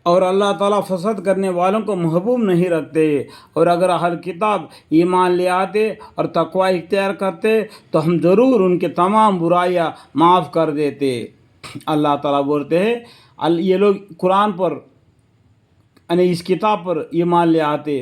اور اللہ تعالیٰ فساد کرنے والوں کو محبوب نہیں رکھتے۔ اور اگر اہل کتاب ایمان لے آتے اور تقوی اختیار کرتے تو ہم ضرور ان کے تمام برائیاں معاف کر دیتے۔ اللہ تعالیٰ بولتے ہیں یہ لوگ قرآن پر یعنی اس کتاب پر ایمان لے آتے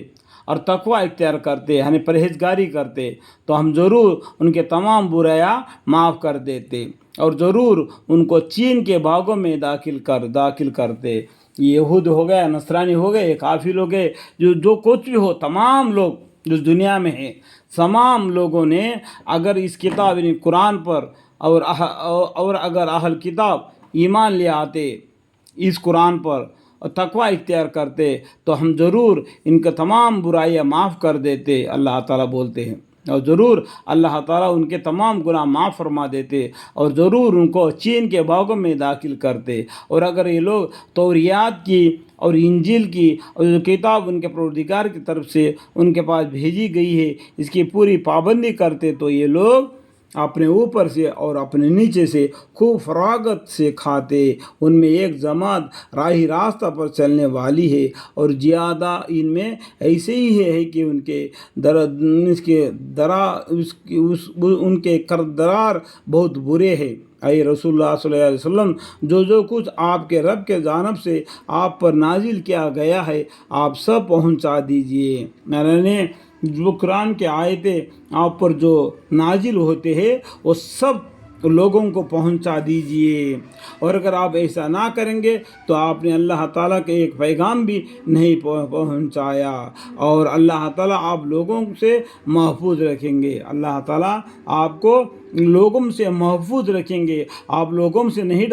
اور تقوی اختیار کرتے یعنی پرہیزگاری کرتے تو ہم ضرور ان کے تمام برائیاں معاف کر دیتے اور ضرور ان کو چین کے باغوں میں داخل کرتے۔ یہود ہو گئے، نصرانی ہو گئے، کافر لوگ گئے، جو کچھ بھی ہو، تمام لوگ جو دنیا میں ہیں، تمام لوگوں نے اگر اس کتاب یعنی قرآن پر اور اگر اہل کتاب ایمان لے آتے اس قرآن پر اور تقوی اختیار کرتے تو ہم ضرور ان کے تمام برائیاں معاف کر دیتے، اللہ تعالیٰ بولتے ہیں۔ اور ضرور اللہ تعالیٰ ان کے تمام گناہ معاف فرما دیتے اور ضرور ان کو چین کے باغوں میں داخل کرتے۔ اور اگر یہ لوگ توریات کی اور انجیل کی اور جو کتاب ان کے پروردگار کی طرف سے ان کے پاس بھیجی گئی ہے اس کی پوری پابندی کرتے تو یہ لوگ اپنے اوپر سے اور اپنے نیچے سے خوب فراغت سے کھاتے۔ ان میں ایک جماعت راہی راستہ پر چلنے والی ہے اور زیادہ ان میں ایسے ہی ہے کہ ان کے کردار بہت برے ہیں۔ اے رسول اللہ صلی اللہ علیہ وسلم، جو کچھ آپ کے رب کے جانب سے آپ پر نازل کیا گیا ہے آپ سب پہنچا دیجئے۔ یعنی جو قرآن کے آیتیں آپ پر جو نازل ہوتے ہیں وہ سب لوگوں کو پہنچا دیجئے۔ اور اگر آپ ایسا نہ کریں گے تو آپ نے اللہ تعالیٰ کے ایک پیغام بھی نہیں پہنچایا اور اللہ تعالیٰ آپ لوگوں سے محفوظ رکھیں گے۔ اللہ تعالیٰ آپ کو لوگوں سے محفوظ رکھیں گے۔ آپ لوگوں سے نہیں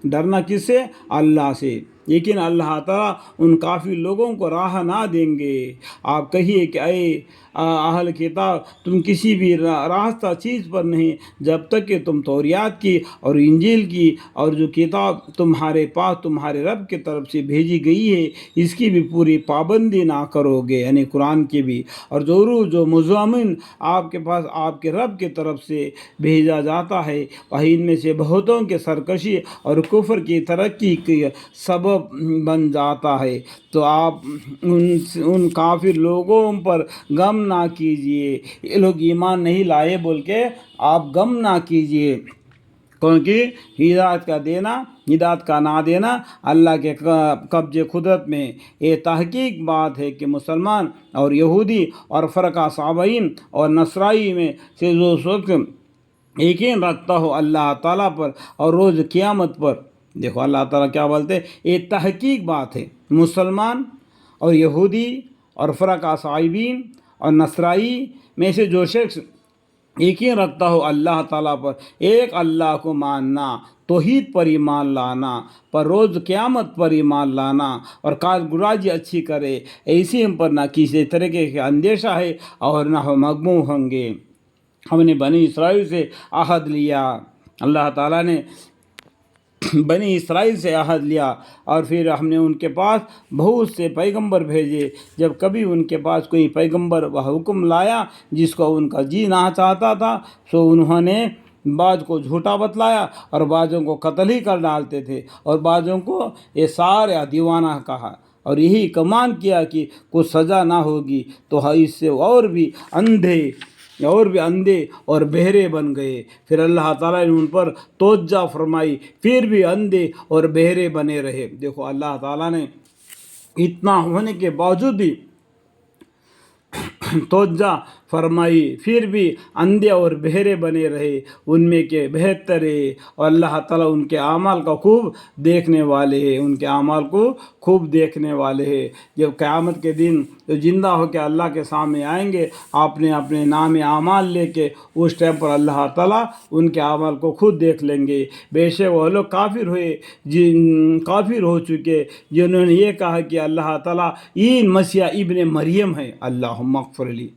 ڈرنا کس سے؟ اللہ سے۔ لیکن اللہ تعالیٰ ان کافی لوگوں کو راہ نہ دیں گے۔ آپ کہیے کہ اے اہل کتاب تم کسی بھی راستہ چیز پر نہیں جب تک کہ تم توریات کی اور انجیل کی اور جو کتاب تمہارے پاس تمہارے رب کی طرف سے بھیجی گئی ہے اس کی بھی پوری پابندی نہ کرو گے، یعنی قرآن کی بھی۔ اور ضرور جو مضامین آپ کے پاس آپ کے رب کی طرف سے بھیجا جاتا ہے وہی ان میں سے بہتوں کے سرکشی اور کفر کی ترقی کے سبب بن جاتا ہے۔ تو آپ ان کافر لوگوں پر غم نہ کیجئے، یہ لوگ ایمان نہیں لائے بول کے آپ غم نہ کیجئے، کیونکہ ہدایت کا نہ دینا اللہ کے قبضے قدرت میں۔ یہ تحقیق بات ہے کہ مسلمان اور یہودی اور فرقہ صابئین اور نصرائی میں سے جو شخص یقین رکھتا ہو اللہ تعالیٰ پر اور روز قیامت پر، دیکھو اللہ تعالیٰ کیا بولتے ہیں، یہ تحقیق بات ہے، مسلمان اور یہودی اور فرقہ صابئین اور نصرائی میں سے جو شخص یقین رکھتا ہو اللہ تعالیٰ پر، ایک اللہ کو ماننا، توحید پر ایمان لانا، پر روز قیامت پر ایمان لانا اور کارگزاری اچھی کرے، ایسی ہم پر نہ کسی طریقے کا اندیشہ ہے اور نہ ہم مغموم ہوں گے۔ ہم نے بنی اسرائیل سے عہد لیا، اللہ تعالیٰ نے بنی اسرائیل سے عہد لیا اور پھر ہم نے ان کے پاس بہت سے پیغمبر بھیجے۔ جب کبھی ان کے پاس کوئی پیغمبر وہ حکم لایا جس کو ان کا جی نہ چاہتا تھا سو انہوں نے بعض کو جھوٹا بتلایا اور بعضوں کو قتل ہی کر ڈالتے تھے اور بعضوں کو یہ سارے دیوانہ کہا اور یہی گمان کیا کہ کچھ سزا نہ ہوگی، تو اس سے اور بھی اندھے اور بہرے بن گئے۔ پھر اللہ تعالیٰ نے ان پر توجہ فرمائی، پھر بھی اندھے اور بہرے بنے رہے۔ دیکھو اللہ تعالیٰ نے اتنا ہونے کے باوجود بھی توجہ فرمائی، پھر بھی اندھے اور بہرے بنے رہے، ان میں کے بہتر ہے اور اللہ تعالیٰ ان کے اعمال کا خوب دیکھنے والے ہیں، ان کے اعمال کو خوب دیکھنے والے ہیں۔ جب قیامت کے دن جو زندہ ہو کے اللہ کے سامنے آئیں گے اپنے نام اعمال لے کے، اس ٹائم پر اللہ تعالیٰ ان کے اعمال کو خود دیکھ لیں گے۔ بے شک وہ لوگ کافر ہو چکے جنہوں نے یہ کہا کہ اللہ تعالیٰ مسیح ابن مریم ہے، اللہم اغفر لی۔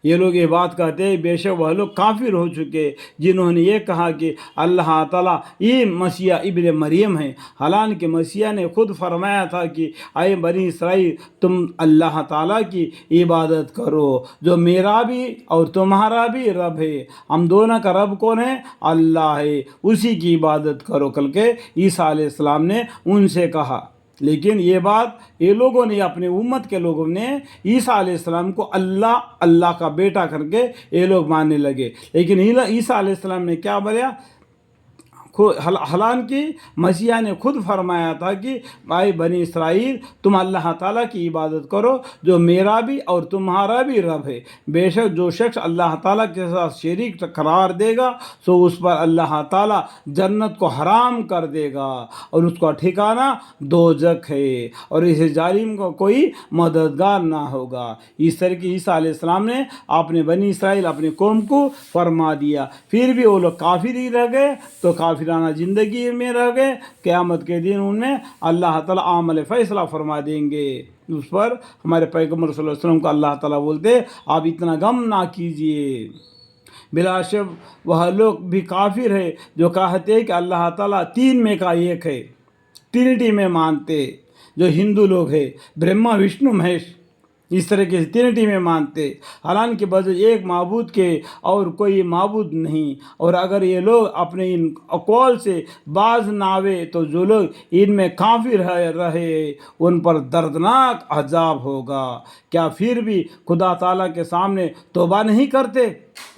یہ لوگ یہ بات کہتے ہیں، بے شک وہ لوگ کافر ہو چکے جنہوں نے یہ کہا کہ اللہ تعالیٰ مسیح ابن مریم ہے، حالانکہ مسیح نے خود فرمایا تھا کہ اے بنی اسرائیل تم اللہ تعالیٰ کی عبادت کرو جو میرا بھی اور تمہارا بھی رب ہے، ہم دونوں کا رب کون ہے؟ اللہ ہے، اسی کی عبادت کرو۔ کل کے عیسیٰ علیہ السلام نے ان سے کہا لیکن یہ بات یہ لوگوں نے اپنے امت کے لوگوں نے عیسیٰ علیہ السلام کو اللہ کا بیٹا کر کے یہ لوگ ماننے لگے. لیکن عیسیٰ علیہ السلام نے کیا بولا؟ حالانکہ مسیح نے خود فرمایا تھا کہ بھائی بنی اسرائیل تم اللہ تعالیٰ کی عبادت کرو جو میرا بھی اور تمہارا بھی رب ہے. بے شک جو شخص اللہ تعالیٰ کے ساتھ شریک قرار دے گا سو اس پر اللہ تعالیٰ جنت کو حرام کر دے گا اور اس کا ٹھکانہ دوزخ ہے اور اسے ظالم کو کوئی مددگار نہ ہوگا. اس طرح کی عیسیٰ علیہ السلام نے اپنے بنی اسرائیل اپنے قوم کو فرما دیا. پھر بھی وہ لوگ کافر ہی رہ گئے تو کافرانہ زندگی میں رہ گئے. قیامت کے دن ان میں اللہ تعالیٰ عامل فیصلہ فرما دیں گے. اس پر ہمارے پیغمبر صلی اللہ علیہ وسلم کو اللہ تعالیٰ بولتے آپ اتنا غم نہ کیجئے. بلا شک وہ لوگ بھی کافر ہے جو کہتے ہیں کہ اللہ تعالیٰ تین میں کا ایک ہے، ٹرینٹی میں مانتے. جو ہندو لوگ ہیں برہما وشنو مہیش اس طریقے سے ٹرینٹی میں مانتے، حالانکہ بجائے ایک معبود کے اور کوئی معبود نہیں. اور اگر یہ لوگ اپنے ان اقوال سے باز نہ آوے تو جو لوگ ان میں کافر رہے ان پر دردناک عذاب ہوگا. کیا پھر بھی خدا تعالیٰ کے سامنے توبہ نہیں کرتے؟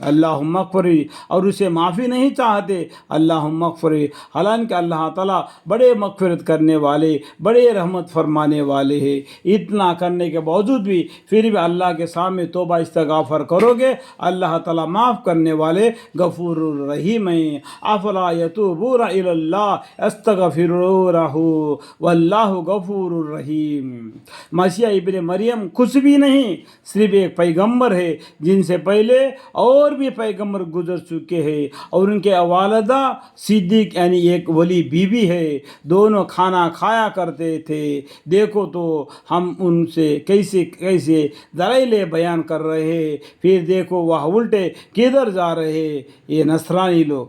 اللہم اغفری، اور اسے معافی نہیں چاہتے؟ اللہم اغفری. حالانکہ اللہ تعالیٰ بڑے مغفرت کرنے والے بڑے رحمت فرمانے والے ہیں. اتنا کرنے کے باوجود بھی پھر بھی اللہ کے سامنے توبہ استغفار کرو گے اللہ تعالیٰ معاف کرنے والے غفور الرحیم ہیں. افلا یتوبون الی اللہ استغفرونہ واللہ غفور الرحیم. مسیح ابن مریم کچھ بھی نہیں، صرف ایک پیغمبر ہے جن سے پہلے اور بھی پیغمبر گزر چکے ہیں، اور ان کے والدہ صدیق یعنی ایک ولی بیوی ہے. دونوں کھانا کھایا کرتے تھے. دیکھو تو ہم ان سے کیسے دلائل بیان کر رہے ہیں، پھر دیکھو وہ الٹے کدھر جا رہے ہیں یہ نصرانی لوگ.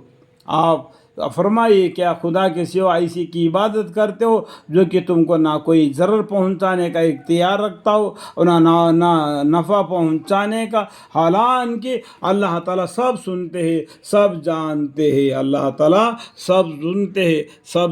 آپ فرمائیے کیا خدا کے سوا ایسی کی عبادت کرتے ہو جو کہ تم کو نہ کوئی ضرر پہنچانے کا اختیار رکھتا ہو اور نہ نفع پہنچانے کا، حالانکہ اللہ تعالیٰ سب سنتے ہیں سب جانتے ہیں. اللہ تعالیٰ سب سنتے ہیں سب